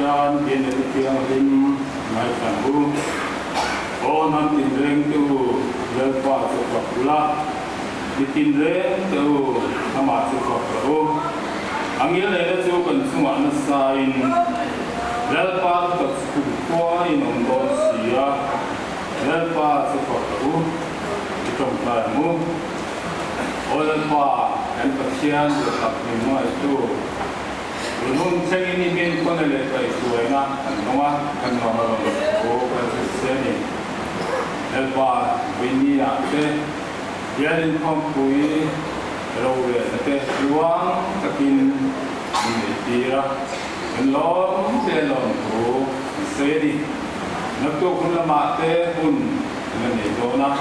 hian gen ni tiang lim mai kan bu on han tin reng tu le pa so ko pula ni tin reng tu ama so ko ro angil le le so kan suma na sain le pa to ku ko in on do sia le pa so ko ro ti tom ta mu ole pa kan pa sian so tak ni mo tuรุ่นเช่นนี้เป็นคนเล็กไปสวยนะอันนู้นอันนู้นเราโอ้เป็นเส้นนี้แล้วว่าวิญญาณเต้ยันคำคุยเราเลยเต้ยวางตะกินมีตีระเป็นล้อมเส้นล้อมโอ้เส้นนี้นักตัวคนละมาเต้หุ่นมันนี่โดนะ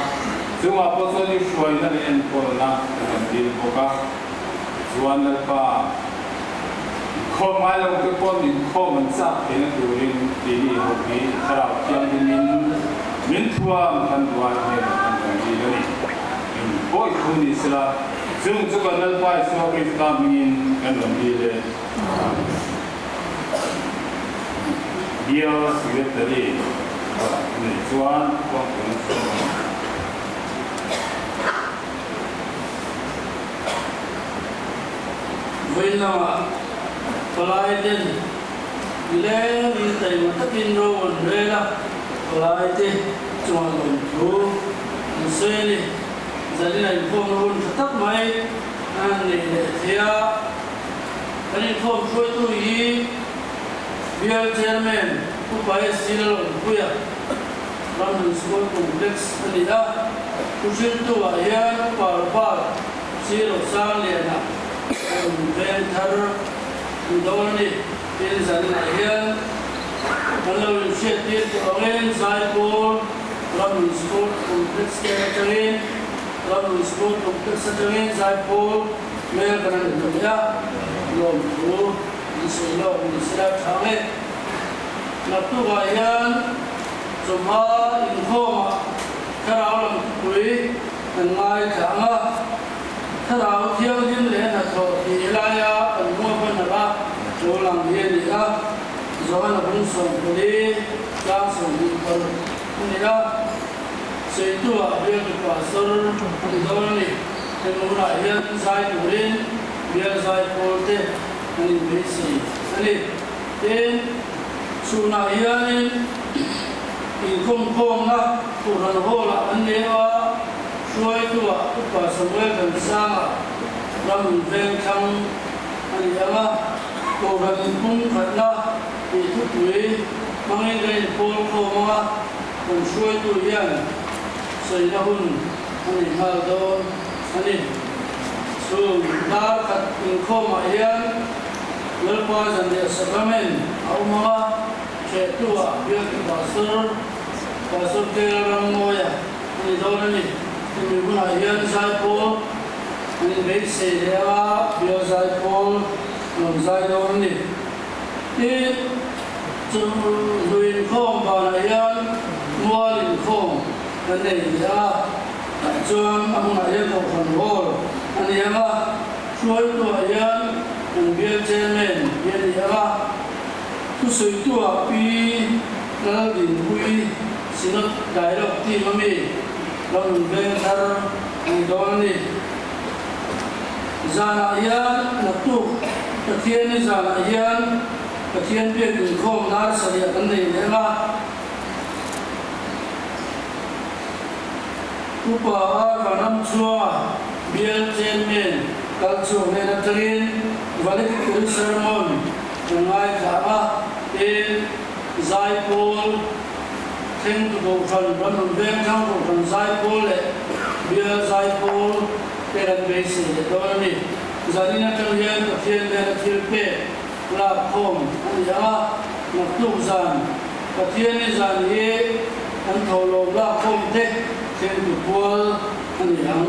ซึ่งว่าพอส่วนที่ช่วยนั่นเองคนนะเป็นดีพวกเขาส่วนนั้นว่าข้อหมายเราคือคนมีข้อมันซักเป็นตัวเองที่นี่พวกนี้ถ้าเราเที่ยงมินทัวร์มันทัวร์เนี่ยมันเป็นดีแล้วนี่โอ้ยคุณนี่สิละซึ่งทุกคนนั้นไปสอบริการมินกันวันดีเลยเดียวสิเวตรีนี่ส่วนพวกคุณเวลาปลายเดือนเลี้ยงแต่มาตัดกินโรวันเวลาปลายเดือนจวนลงดูมันสวยเลยจะได้ในพวกรุ่นตัดไม้อันนี้เทียอันนี้พวกช่วยตัวยีเบียร์เชอร์แมนผู้ไปสิลล์ผู้ยาเราหนึ่งสกุลคอมเพล็กซ์อันนี้นะผู้ชื่อตัวเฮียผู้ป่าป่าสิลล์สร้างเรียนนะเป็นทาร์ดอนนี่เป็นสัญญาเฮียมันเราเชื่อที่ตัวเองสายโบเราหนึ่งสกุลคอมเพล็กซ์จังเองเราหนึ่งสกุลคอมเพล็กซ์จังเองสายโบเมื่อกันนั้นตัวเนี้ยลงดูดิฉันเราดิฉันทำให้นับตัวเฮียสมมาอินโฮมาถ้าเราลงคุยมันง่ายจังอ่ะถ้าเราเที่ยวยิ่งเล่นนะโถที่ลายาอันมัวพันละโจลังเย็นนี่ละจวนบุญส่งคนนี้จ้างส่งบุญคนนี่ละเสียตัวเรียกว่าสุรที่ตอนนี้เป็นมุนาเฮียนสายตุรินเบียร์สายโพเต้อันนี้ไม่ใช่อันนี้เป็นสุนาเฮียนอีกคนคงนะผู้รันโหละอันนี้ว่าช่วยตัวอุปสมบทกันสร้างเราเดินทางอันนี้ว่าตัวเราพุ่งขันนะที่ทุกวีบางทีโพลโคมาผมช่วยตัวยังใส่ละหุ่นอันนี้มาโดนอันนี้ส่วนดาร์กัดอินโคมายังเลือกว่าจะเดียสกัมเมนเอามาเช็ดตัวเบี้ยที่บาสุรเกลรังโมยอันนี้โดนอันนี้มีบุญอาเฮียนสายโพอันนี้ไม่เสียว่าเบี้ยสายโพลงสายโดนนี่ที่จุดลุยโค้งบานายันมัวลินโค้งอันนี้ว่าจวนอาบุญอาเฮียนของคนโหอันนี้ว่าช่วยตัวยันเป็นเบี้ยเจเมนเบี้ยนี้ว่าทุกสิ่งตัวปีนั่นดินบุยสินได้รับที่มันมีเราหนึ่งเป็นทาร์ในตอนนี้จานายันนักตุกเทียนจานายันเทียนเปลี่ยนโคมนาสเดียกันนี่เลยว่าอุปาการนำชัวเบียร์เจนเมนกัลโซเมนัตรินวันนี้คือเซอร์มอนยังไงครับเอ็นไซโพลเทนต์บุฟันรันเบนทั้งบุฟันไซโพลเลยเบียร์ไซโพลเป็นเบสิกตอนนี้จานินักเรียนกับเทียนเรียนเทียนเป้ลาคมอันนี้ว่านักตุกจานกับเทียนจานเย่อันทอลลาคมเด็กเทียนตุกวลอันนี้หัง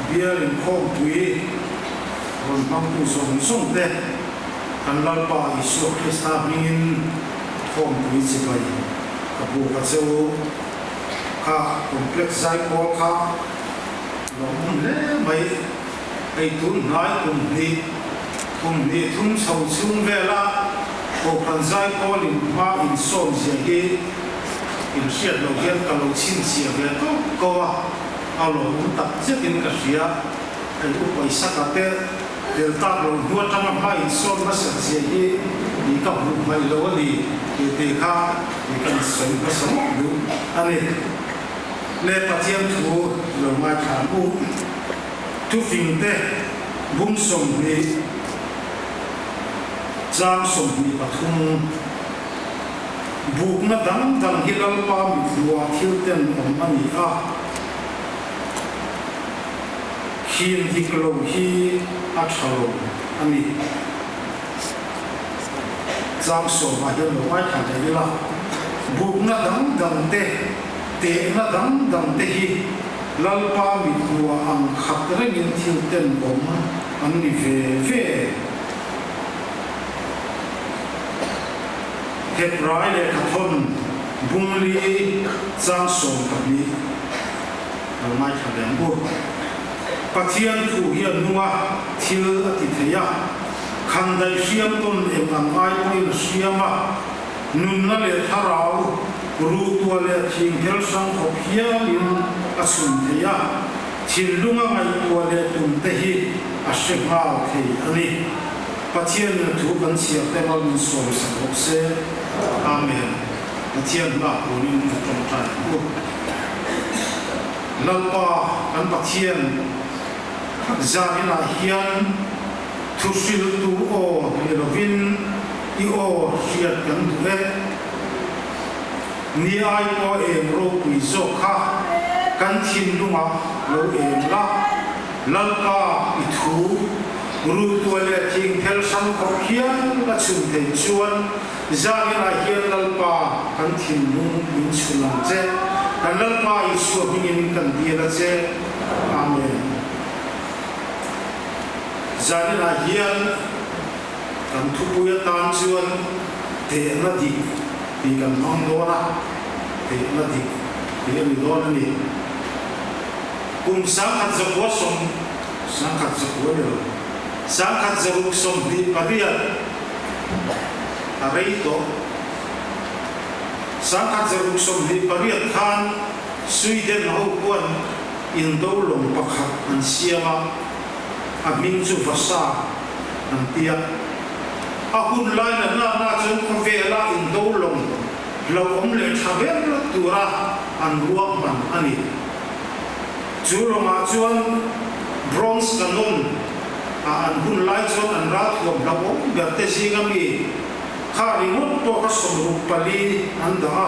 bia in khom tui ron mang tu song te kan lalpa Isu Krista min khom tui chi bai kabu ka cheu kha complex zai ko kha lom le mai ai tun ngai kum ni thum chau chung vela ko kan zai ko lin ma in som sia ge in siat lo gen ka lo chin sia ve to ko wa alo tak chekin ka sia ai ku paisa ka te del ta lo huwa tama ma in som na sa sia ge ni ka hu mai lo ni te kha ni kan sai ka sam du ani le pathian thu lo ma tha bu tu fin te bung som ni Giang som ni pathum buk na dang hilal pa mi thua thil ten om ani a hin hiklo hi a thalo ani Giang som ma hian lo mai tha dei la buk na dang te na dang te hi lal pa mi thua ang khat rengin thil ten om ani ve hep rai le khathon bungli chang som kami mai thadem bu pathian thu hian nuwa thil ati theya khandai siam ton em ang ai oi siama nun na le tharau ru tu le thing hel sang khop hiam in asun theya thil lunga ngai tu le tum te hi ashema the ani pathian thu ban sia te mal so sa se amen pathian la purin trong tai bu lalpa an pathian zaina hian thu sil tu o lovin I o hiat kan du ni ai o em ro pui zo kha kan thin lunga lo em la lalpa I thu ru tu le thing thel sam ko hian la chun te chuan zalina hian lalpa kan thin lung in chulang che kan lalpa Isu hingin kan dia che amen zalina hian kan thu puya tan chuan te na di pi kan mang do na te na di pi ni do na ni kum sang khat zakwa som sang khat zakwa le sang khat zaruk som di paria arei to sang khat zaruk som di paria khan suiden ho kuan in do lom pakhat an siama a ming chu vasa an tia a hun lai na chung ko vela in do lom lo om le thavel tura an ruak man ani chu roma chuan bronze kanon an hun lai chuan an rat lom lo om berte singami kha ringot to ka som ru pali an da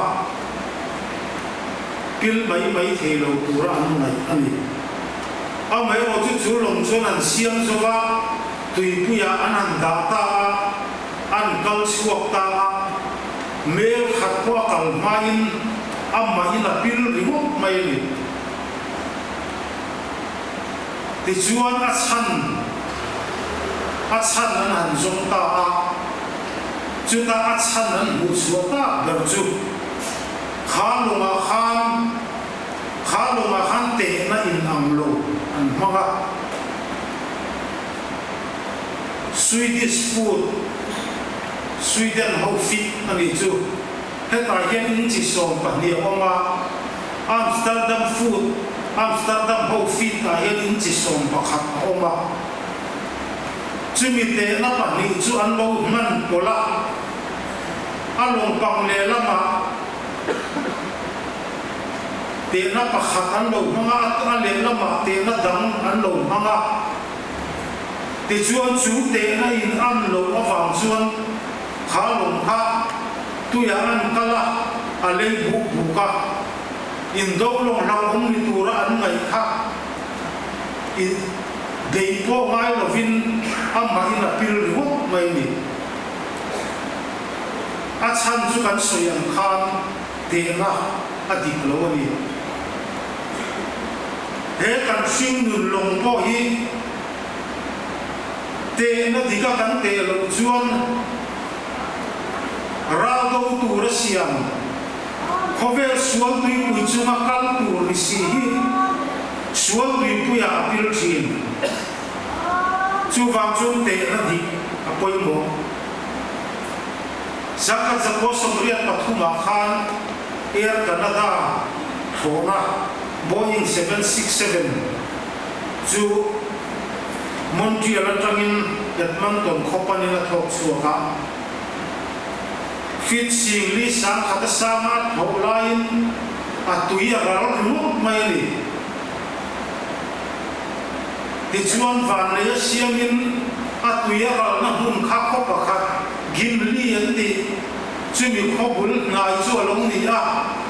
kil mai thelo tura an nai ani a mai o chu lom chuan an siam zowa tui puya an da ta an kal suak ta mel khat ko kal main amma ina pil ringot mai ni ti chuan a chan an zong ta chu ta a chan an bu suwa ta ber chu khalunga khan te na in amlo an maga Swedish food Sweden how fit ani chu heta hian in chi som pahnia oma Amsterdam how fit a hian in chi som pakhat oma chumi te na pahni chu an lo man pola along pang le lama te na pakhat an lo manga at le lama te na dang an lo manga ti chuan chu te na in an lo awang chuan khalong kha tuya an kala ale bu ka in do long lang om ni tura an ngai kha I dei po ngai lovin amma ina pil ro mai ni a chan chu kan soyam khan te na adik lo ni he kan swing nun long po hi te na dika kan te lo chuan ra do tu ra siam khovel sual tui pui chunga kal tu ri si hi sual tui pui a apil thin chu wang chun te na dik apoi mo zakat zapo somriat pathuma khan Air Canada thona Boeing 767 chu Montreal atangin Edmonton company na thok chuaka fit sing li sang khata sama tholain atuia ral lu mai li ti chuan van le siamin atuia ral na hun kha kho pakhat gim li anti chumi khobul ngai chu along ni a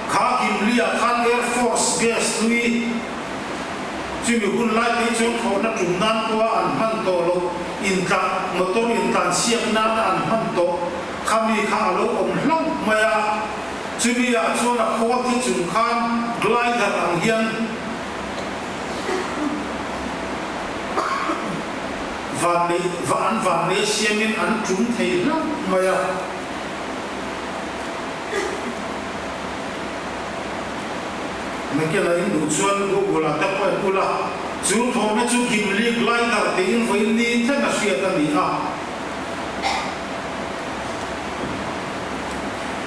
kha gim li a khan Air Force guest lui chumi hun lai ti chu khona tum nan to an han to lo in ta motor in tan siak na an han to khami kha lo om hlong maya chumi a chu na kho ti chum khan glider ang hian van le siamin an tum thei hlong maya Mungkin lain ducuan gula tapi pula juru thome ju gimli lain dar tein voin ni thana siata ni a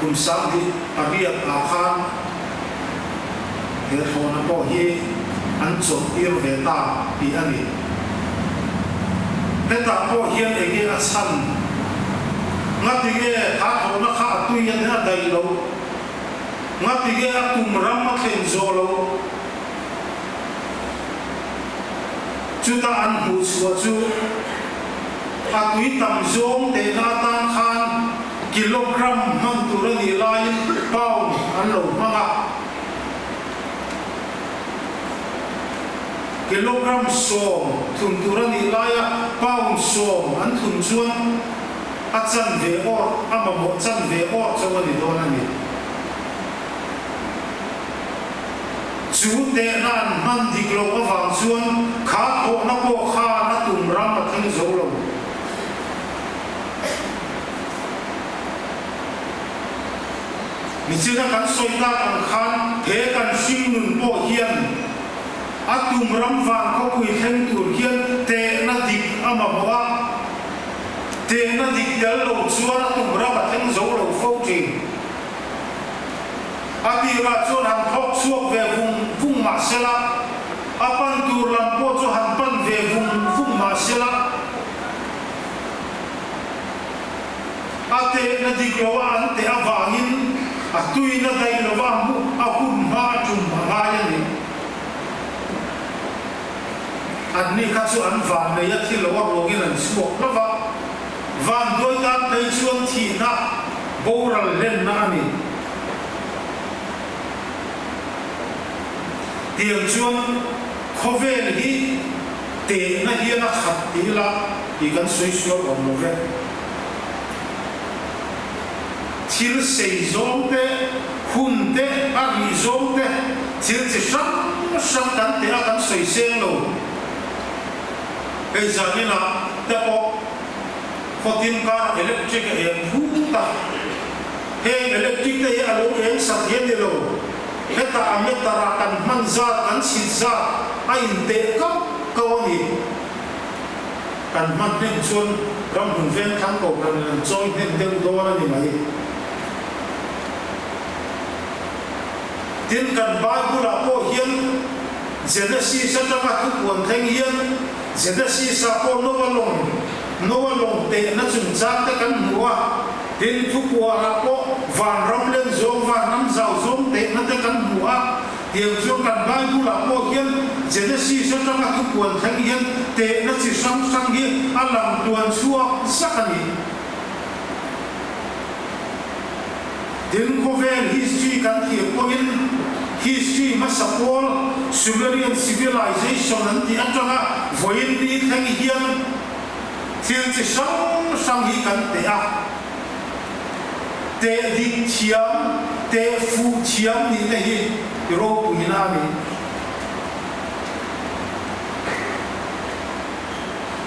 kumsang di abiat akhan he thona po hi an chok ir veta pi ani veta po hian ege asan ngatige kha thona kha tu yan na dai lo ngatige atum ramma khen zolo chuta an hu chu atui tam zong te na tan khan kilogram man tur ni lai pound an lo manga kilogram som thun tur ni lai pound som an thun chuan a chan ve or ama mo chan ve or chawani don ani chú te nan man dik lo awang chuan kha tho na po kha na tum ram na thing zo lo mi china kan soita kan khan he kan sim nun po hian a tum ram wang ko pui theng tur hian te na dik ama bawa te na dik dal lo chuan a tum ram a theng zo lo fo ting Atira chuan han thok suak ve vung ma sela apan tur lam po chu han pan ve vung ma sela ate na diklowa ante awangin atui na dai lowa mu akun ma tum ma yani anni kha chu an van le ya thil lo rogin an suak lova van doi tan dai chuan thi na boral len na ani tiang chuan khovel hi te na hi na khat ti la ti kan soi soi om lo ve thil sei zong te hun te a ri zong te thil chi sang kan te a kan soi seng lo ei zanina te po khotin ka electric e phu ta he electric te a lo eng sa hian ni lo heta ametara kan manzat kan sinzat ain te kawani kan matnen chun ram hun ven khang ko kan join hen deu do na ni mai tin kan bible apo hian genesis sa ka thu pon theng hian genesis sa po novalong te na chun cha te kan huwa tin thu puwa apo van ram len zong van nam zau zong te na te kan huwa tiang chu kan bible apo hian genesis sa ka thu pon theng hian te na chi sang hi alam tuan suak sakani tin ko vel history kan thi pogin history masapol Sumerian civilization an ti atanga voin ni theng hian thil chi sang hi kan te a te dik thiam te fu thiam ni te hi ro puina mi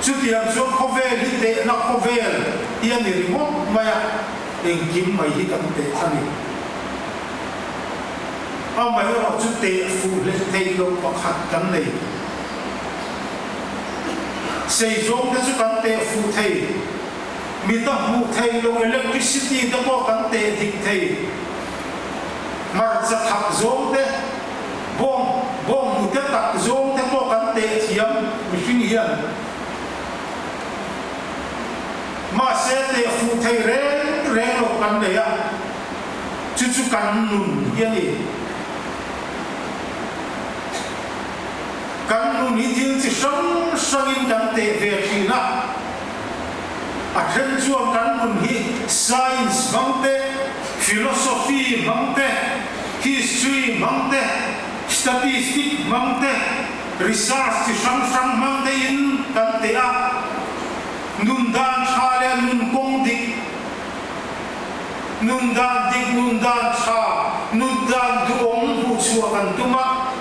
chút tiền xuống khó về đi tệ nó khó về tiền thì remote mày em kiếm mày đi cầm tệ anh đi ông mày ở chút tệ phụ lên thay lâu bạc hạt cắn này xây dựng cái chút cắn tệ phụ thay mi ta phụ thay lâu electricity ta có cắn tệ thịt thay mà giật hạt giống thế bom một cái tạc giống thế có cắn tệ thiam mình suy nghĩ mà sẽ tệ phụ thay rèn lộc cắn đấy à chút cắn nùn như này cắn nùn ý thiên chỉ sống in cắn tệ về thì na à trên chuông cắn nùn hi science mang tệ philosophy mang tệ history mang tệ statistics mang tệ research chỉ sống mang tệ in cắn tệ à nun dan chale nun kong dik nun dan dik nun dan cha nun dan duong hu chua kan tuma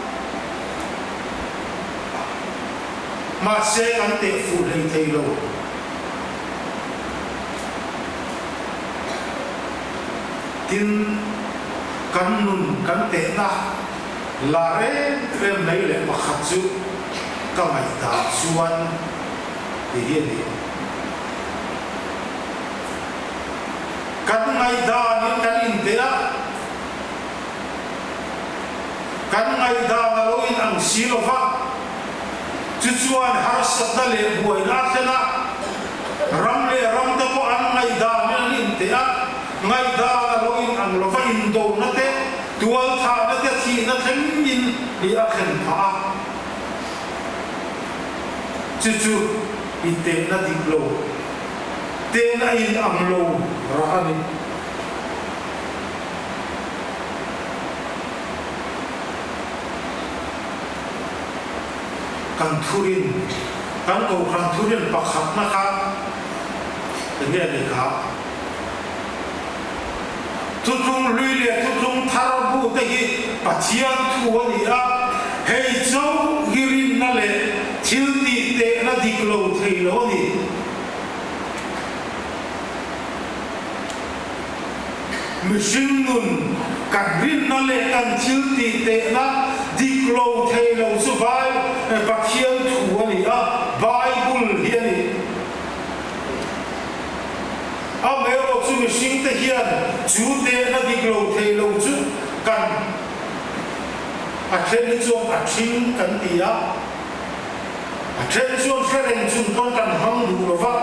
ma se kan te fu lei thei lo tin kan nun kan te na la rem nei le pakhat chu ka mai ta suan ti hian ni kan ngai da ni kan in te a kan ngai da na lo in ang silova chuchuan har sat da le buai na thena ram le ram ta ko an ngai da ni in te a ngai da na lo in ang lova in do na te tual tha na te thi na theng in ni a khen pha chuchu ite na dik lo te na in ang lo ra ni kan thurin kan ko kan thurin pakhat na kha nge ni kha tutung lui le tutung thar bu te hi pathian thu ani a hei chau girin na le thil ti te na dik lo thei lo ni machine nun kan rin na le kan thil ti te na dik lo thei lo su vai pathian thu ani a bible hi ani a mero chu machine te hian chu te na dik lo thei lo chu kan a then chu a thing kan ti a then chu fereng chu kon kan hang du lo va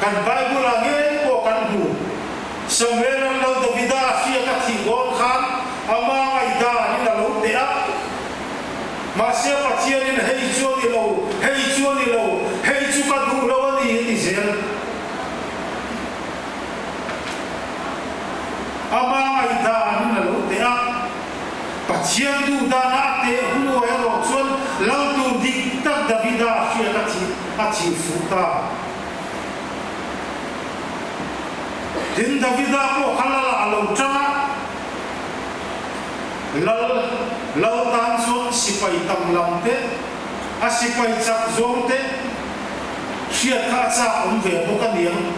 kan bible a nge ko kan du samela lo da vida sia ka thi gon khan ama ngai da ni la lo te a ma sia pathian in hei chu ni lo hei chu ka du lo ni ti zel ama ngai da ni la lo te a pathian du da na te hu e ro chon lo tu dik tak da vida sia ka thi a thi fu ta din Davida ko halala alo changa lal tan so sipai tam lam te a sipai chak zong te sia kha cha ve bo ka niang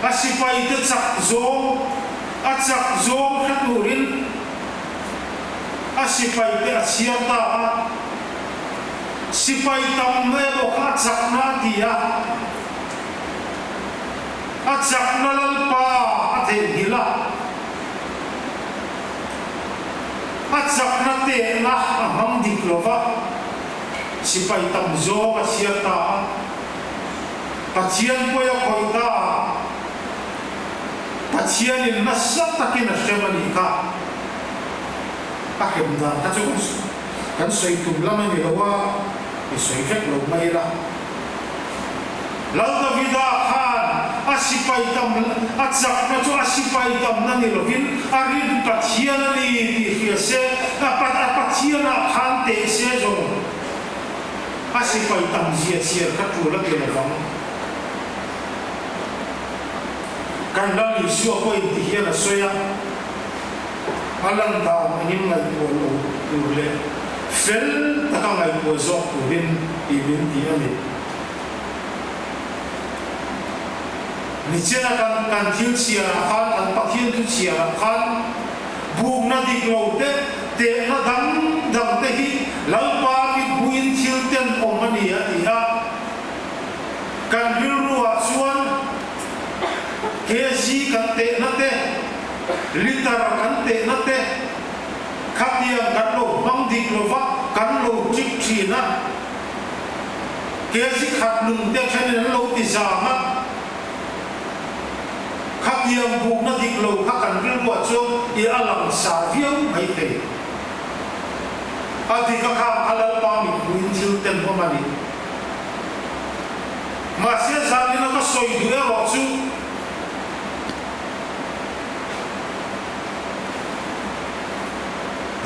a sipai te chak zong khaturin a sipai te a sia ta a sipai tam ve bo kha chak na dia a chak na lal pa a the hila a chak na te na a ham dik lova sipai tam zo a sia ta pathian ko ya khoi ta pathian in na sat takin a shemani ka a kem da ta chu kan soi tum lam ni lawa i soi vek lo mai la lau da vida khan asipai tam achak na chu asipai tam na ni lovin arin pathian ni ti hi se a pathian a khan te se zo asipai tam sia ka tu la ke la vang kan la ni su ko ti hi na soya alang da ni ngai ko lo le fel taka ngai ko zok turin ibin ti ani ni chena kan thil sia khan kan pathian tu sia khan buk na dik lo te na dang te hi lalpa ki buin thil ten omani a ti ha kan hilruwa chuan kg kan te na te liter kan te na te khatiam kan lo mang dik lo va kan lo chik thina kg khat lung te khan lo ti za ma khatiam buk na dik lo kha kan hilruwa chu i alang sa viau mai te ati ka kha alal pa mi buin thil ten omani mà sẽ ra đi nó có soi đuôi họ chú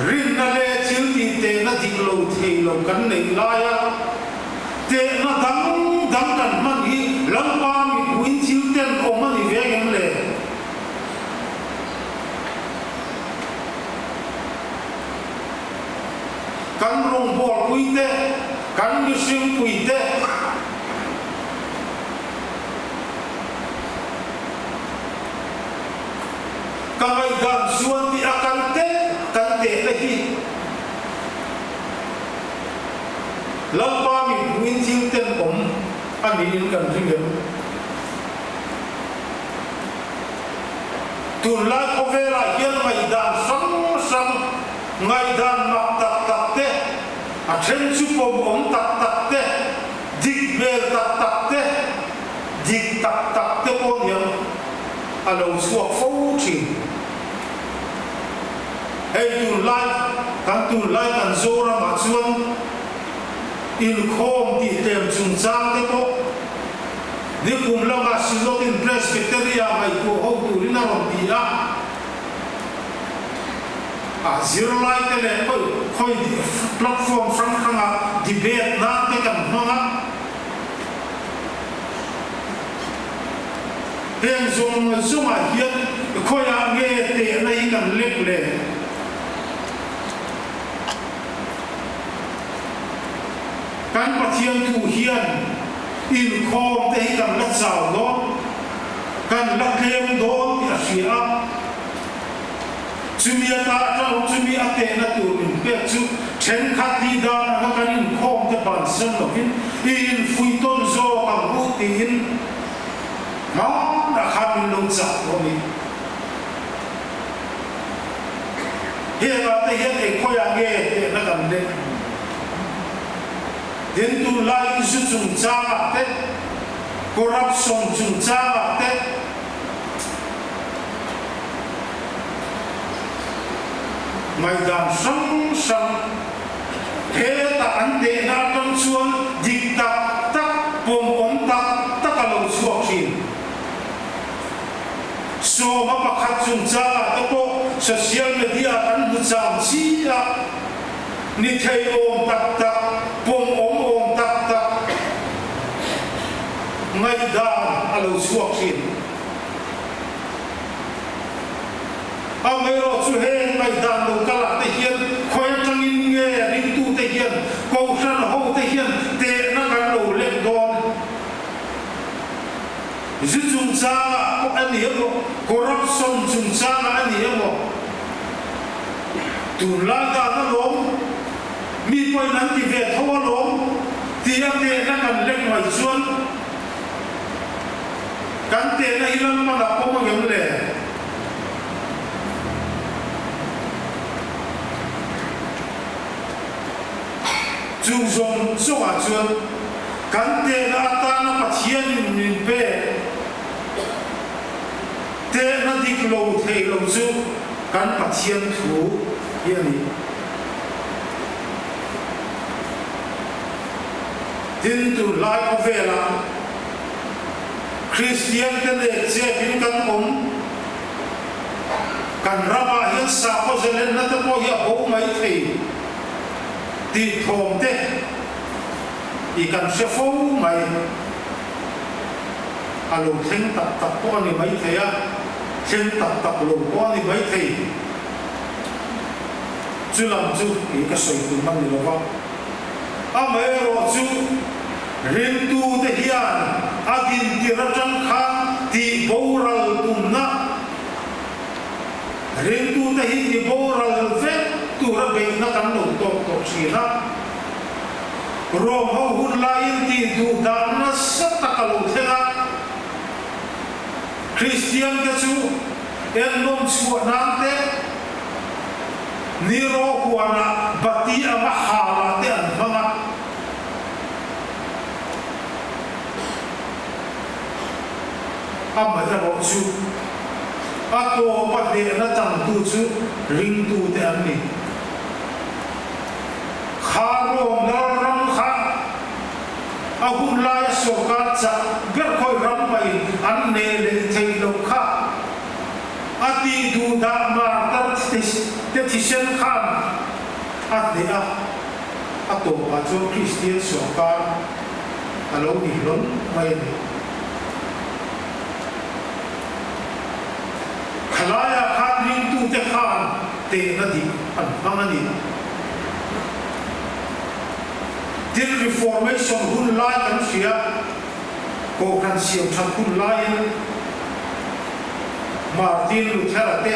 rin na le chiếu thì tệ nó thịt lầu thì lầu cắn này lai á tệ nó đắng cần man hi lăng ba mi buin chiếu tên ông man hi về em lệ cắn rong bò quỳ tệ cắn như xương quỳ tệ kamay gan suan ti akante lehi lampa mi buin thil ten om anin kan ringem tun la khovela hian ngai dan sang ngai dan mak tak te a then chu pom om tak te dik bel tak te dik tak te pom hian alo suak fo thin hey tu lai kan zora ma chuan in khom ti tem chung chang te ko ni kum lama silotin presbyteria mai ko ho tu rina rom ti a zero lai te le khoi platform from khanga debate na te kan hanga Heng zong a hian khoi a nge te nei kan lek le kan pathian tu hian in khom te hi kan la chau do kan la klem do ti a sia chumi ta chumi a te na tu in pe chu chen khat ti da na kan in khom te ban sem lo in fui ton zo kan bu ti in ma na khan long cha ko ni he ba te hian e khoi a nge te na kan de đến tu lai su chung cha te corruption chung cha te mai dan sang he ta an te na tam chuan dik tak pom om tak alo suak hin so ma pakhat chung cha te ko social media kan bu cham chi a ni thei om tak pom om tak ngai dan alo suak hin a mai ro chu he ngai dan lo kala te hian khoi tang in nge ring tu te hian ko san ho te hian te na kan lo le don zu chung cha ko ani ho corruption chung cha ani ho tu la da na lo mi poi nan ti ve thawa lo ti a te na kan lek mai chuan kan te na hilang ma na ko ma gem le chung zong a chuan kan te na ta na pathian in pe te na dik lo thei lo chu kan pathian thu yani din tu lai ko vela Christian te ne che bin kan om kan rama hian sa ko zelen na te ko hi ho mai thei ti thom te i kan se fo mai alo theng tak ko ni mai thei a theng tak lo ko ni mai thei chú làm chú ý cái sợi tụ mang đi đâu mấy rồi chú riêng tu thế hiền agin tira trăng khang ti boral tum na riêng tu thế hi ti boral ve tu ra be na kan lo to si na rom ho hun lain ti du dan na sat takalo thena Christian ka chu en nom chu nan te niro kuana bati ama hala te an manga amma ra ro chu ato pa de na chang tu chu ring tu te an ni kharo nal ram kha ahun la so ka cha ber khoi ram mai an ne le thei lo kha ati du da ma ta te ti sen khan at de a ato pa chu Christian so ka alo ni lon mai ni khalaya khan ring tu te khan te na di an mangani til reformation hun lai kan sia ko kan siam than hun lai Martin Luther te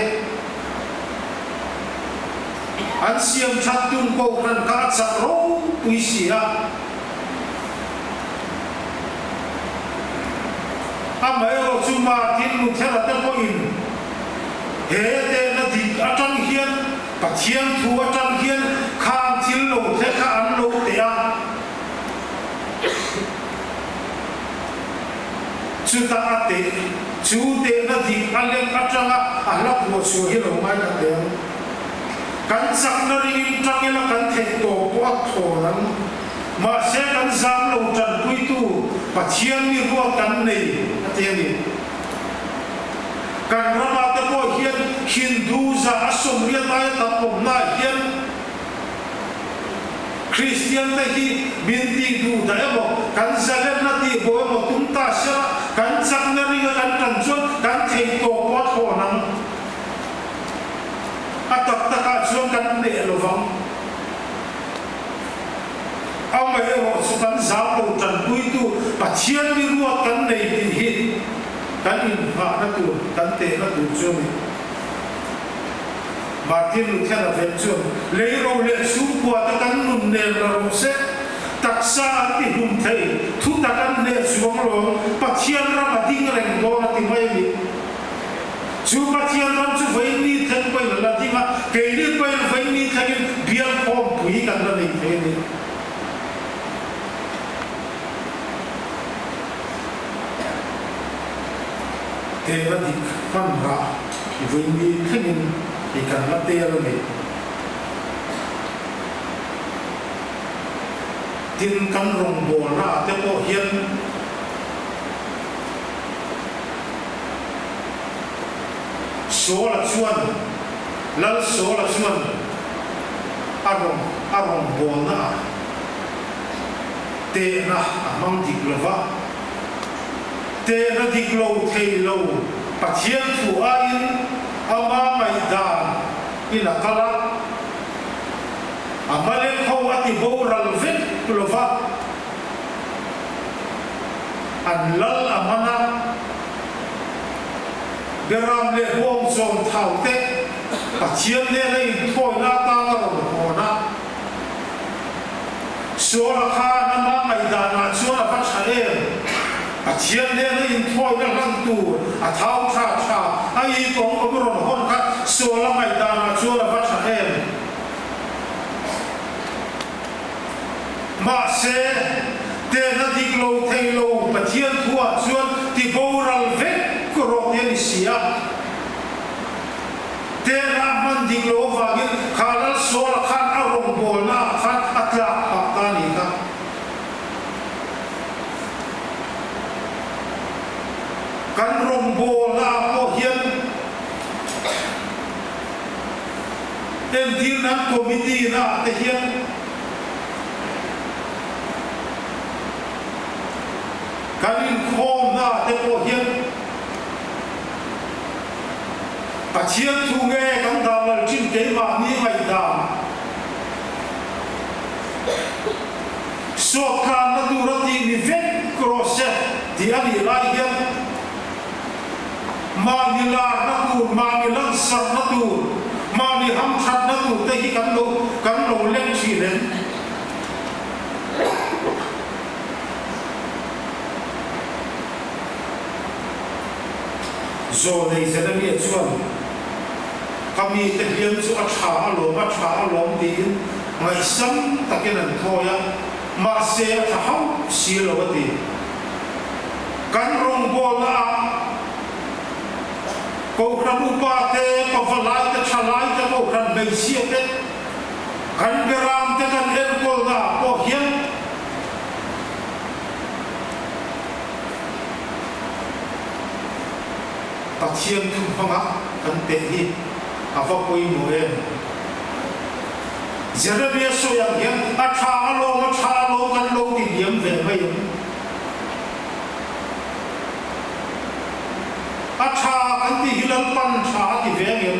an siam that tun ko kan ka cha ro pui sia amai ro chu Martin Luther te ko in he te na di atang hian pathian thu atang hian khang thil lo the kha an lo te a chu ta ate chu te na di aleng atanga alak mo chu hi lo mai ka te kan sak na ring tangela kan the to ko thonan ma se kan zam lo tan pui tu pathian ni ro kan nei ate ni kan rama te ko hian Hindu za asom ria tai ta pom na hian Christian te hi binti du da emo kan zalen na ti bo mo tum ta sha kan sak na ring kan tan chon kan thei to ko thonan atak taka chuan kan ne lovang amai ro chu kan zau lo tan pui tu pathian ni ro kan nei ti hi kan in ha na tu kan te na tu chu mi Martin Luther a vel chu le ro le su kwa ta kan nun ne la ro se taksa ti hum thei thu ta kan ne suang ro pathian ra ma ding reng do na ti mai ni chu pathian ram chu vai ni thang pai la ti ma ke ni pai vai ni thang bial form pui kan la nei the ni te la di kan ra vai ni thang thì cần lắp tia luôn đi tin căn rồng bồ na te po hiền số là chuan lal số là chuan arong bồ na te na mang dik lova te na dik lo thei lo pathian thu ain ama maidan ina kala amale kho ati boral vet lova an lal amana beram le hom zon thau te pathian le nei thoi na ta ro hona sura kha na ma maidan na sura pa chale pathian le nei thoi na lang tu a thau tha tha ai tong omron hon kha sura maidan na sura pa chale ma se te na dik lo thei lo pathian thua chuan ti boral vek ko ro ni sia te na man dik lo wa gi khalal sura khan arong bol na khan atla pa ni ka kan rong bol na po hian en din na committee na te hian kanin khom na te po hian pathian thu nge kan dawal chin ke ma ni mai da so kan na tu ra ti ni vet cross ti ani lai hian ma ni la na tu ma ni lang sar na tu ma ni ham that na tu te hi kan lo leng chi len zo nei zela mi chuan kami te hian chu a tha alom ti ngai sam takin an thoya ma se tha hau si lo ti kan rong bol na ko kran upa te ko valai te thalai te ko kran bei si te kan beram te kan en bol na ko hian pathian thu phanga kan te hi ava koi moe Jeremia so yang hian a tha lo kan lo ti diam ve mai a tha kan ti hilal pan tha ti ve ngem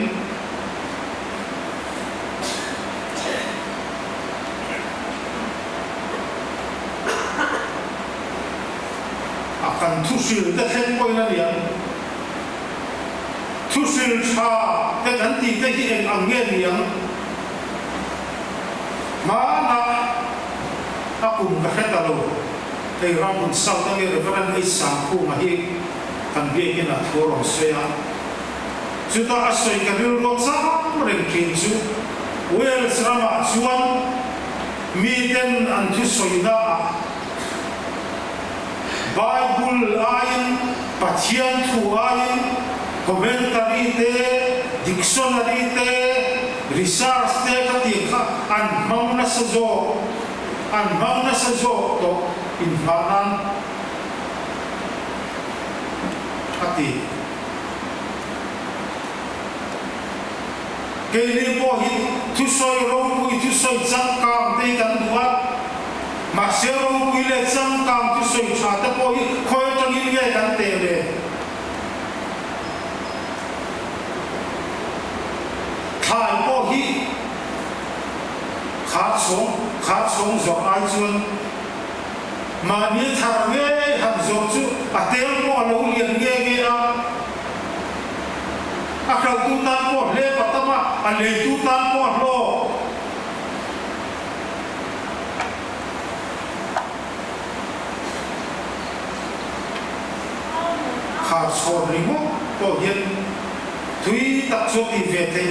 akan thu sil te thleng koi na lian thu sil tha te kan ti te hi en ang nge liang mana akum ka hetalo ei ramun sau ta nge reverend ei sang khu ma hi kan be ke na thoro seya chuta asoi ka ru ro cha reng kin chu wel srama chuan mi ten an thu soina Bible ayin pathian thu ayin commentary te dictionary te research te ka ti kha an mang na sa zo to in hanan ati ke ni po hi thu soi ro ku thu soi chang kam te kan duat ma se ro ku le chang kam thu soi cha te po hi khoi tang in ge kan te le khai po hi khát sống gió ai chuan mà ni thar nge han zo chu a tel mo lo lien nge a khau tu tan po le patama a le tu tan po lo khát sống ri mo po hian thui tak chu ti ve te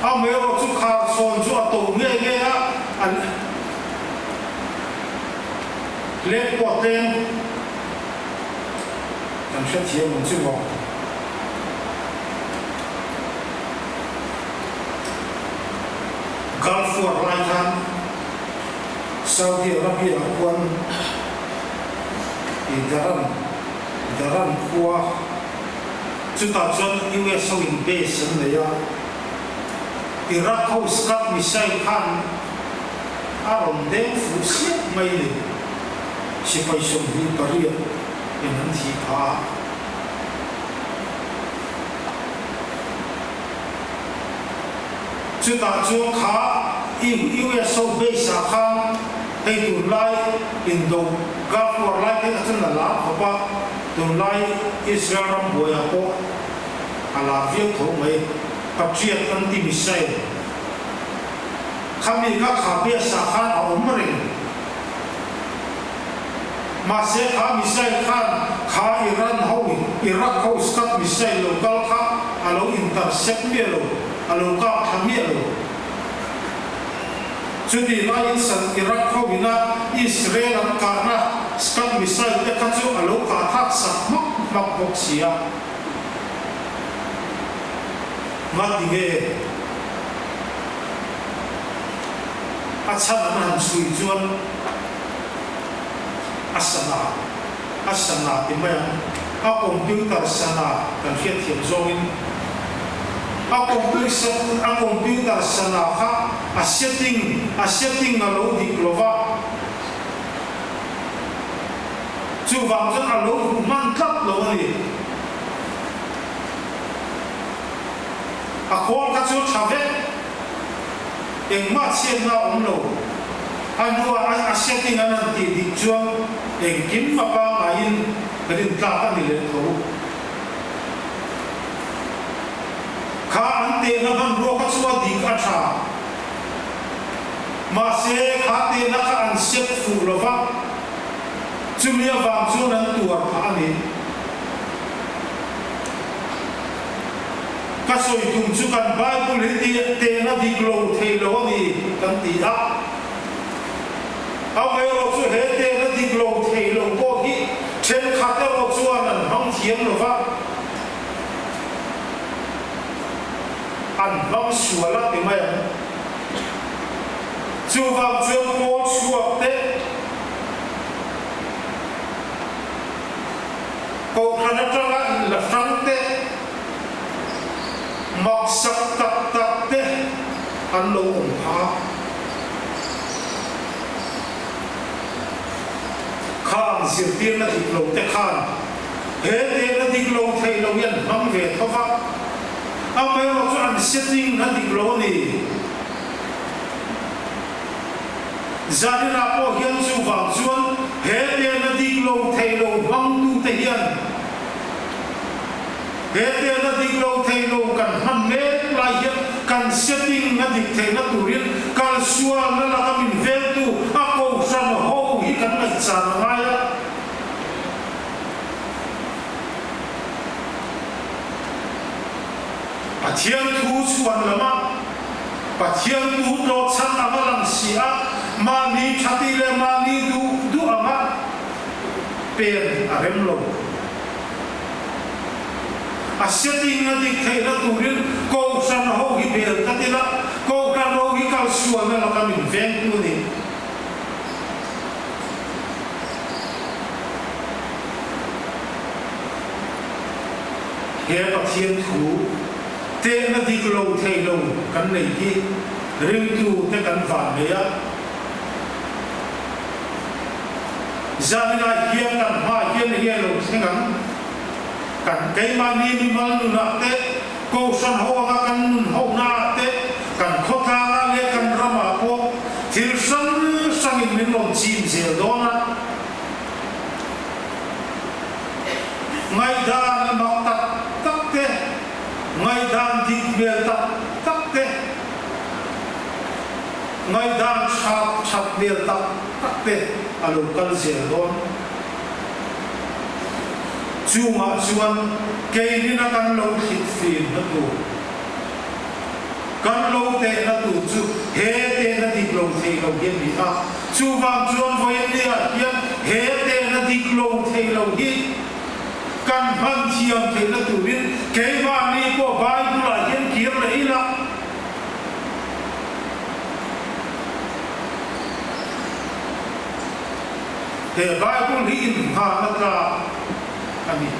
a mero chu khar son chu a to nge a le po ten kan sha thiam mun chu mo Gulf War lai khan Saudi Arabia kwan i daran khuwa chu ta chuan US so in base an le ya Iraq Coast Guard missile khan aron deng fu siat mai le sipai som hi paria in an thi pha chu ta chu kha US so base khan ei tu lai Indo Gulf War lai ke atun la khopa tu lai Israel ram boya ko ala viau tho mai Patriot anti-missile kami ka khabia sakhan a umring ma se kha missile khan kha Iran hawi Iraq Coast Guard missile local kha alo intercept melo alo ka thamelo chudi lai san Iraq hawina Israel an kana Scud missile te khachu alo ka thak sak mak boxia matige achana nan sui chuan asana ti mai a computer sana kan hiat thiam zongin a computer sana kha a setting na lo diklova chu wang chuan a lo man tlap lo ani a khol ka chu thave eng ma chen na om lo anua a setting an ti di chuang eng kim ma pa ma in rin tla ta ni le tho kha an te na ban ro ka chua di ka tha ma se kha te na ka an set fu lo va chumia wang chu nan tuar pha ni ka soi tum chu kan bible hi te na di glo thei lo ni kan ti a au mai ro chu he te na di glo thei lo ko hi chen kha te ro chu an hang thiam lo va an long suala ti mai chu wang chu ko chuak te ko khana tanga la sang te mak sak tak tak te an lo ong pha khan sir tir na dik lo te khan he te na dik lo thei lo yan mam ve thova a mai ro chu an setting na dik lo ni zanina po hian chu wang chuan he te na dik lo thei lo wang tu te hian he te na dik lo thei lo kan han me lai hian kan setting na dik thei na turin kal sual na la ka min vel tu a ko san ho hi kan lai chan ngai a pathian thu chuan lama pathian tu do chan amalang sia ma ni thati le ma ni du ama pen arem lo a setting na dik thei na turin ko san ho hi bel tatila ko kan ho hi kal suan na la ka min veng tu ni he pathian thu te na dik lo thei lo kan nei hi ring tu te kan van le ya zamina hian kan ma hian hian lo thengang kan kai ma ni mi mal nu na te ko san ho ga kan nun ho na te kan khota la le kan rama po thil san sang in min lom chim zel dona ngai dan ma tak tak te ngai dan dik bel tak te ngai dan chap bel tak te alo kal zel don chuma chuan ke ni na kan lo khit fin na tu kan lo te na tu chu he te na dik lo thei lo gen ni a chu wang chuan voi ni a hian he te na dik lo thei lo hi kan han thiam thei na tu rin ke ma ni ko bible a hian kir le ila te bible hi in ha na ka ani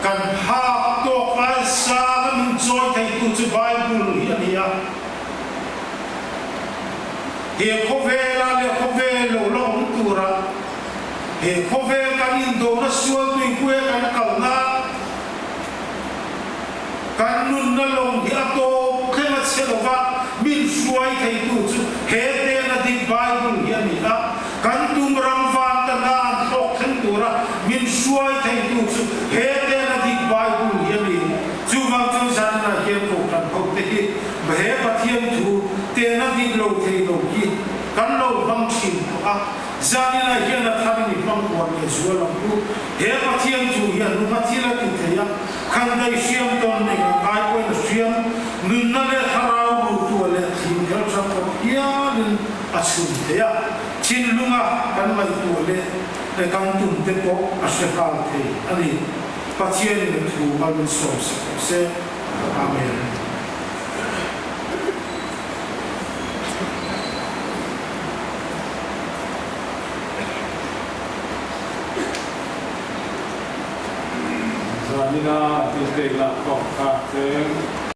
kan ha to pa sa min joy thei tu chu bible hi ani a he khovela le khovelo lo tu ra he khovel kan in do na sual tu ku kan kal na kan nun na long hi ato khema chelova min suai thei tu chu he te na dik bible hi ani a kan tum ram van ta na thok theng tu ra min suai thei tu chu he te na dik bible hi ani chu wang chu san na he ko kan ko te hi he pathian thu te na dik lo thei lo ki kan lo bang chin a zanina hian na thani ni bang ko ni zual ang tu he pathian thu hian nu mathila tu theya kan dai siam ton ni ai ko na siam nun na le tharau ru tu le thim khel sam ko hian a chun theya chin lunga kan mai tu le kan tum te ko a se kal the ani pathian ni thu al so se amen Zanina, tintek la kong ka seng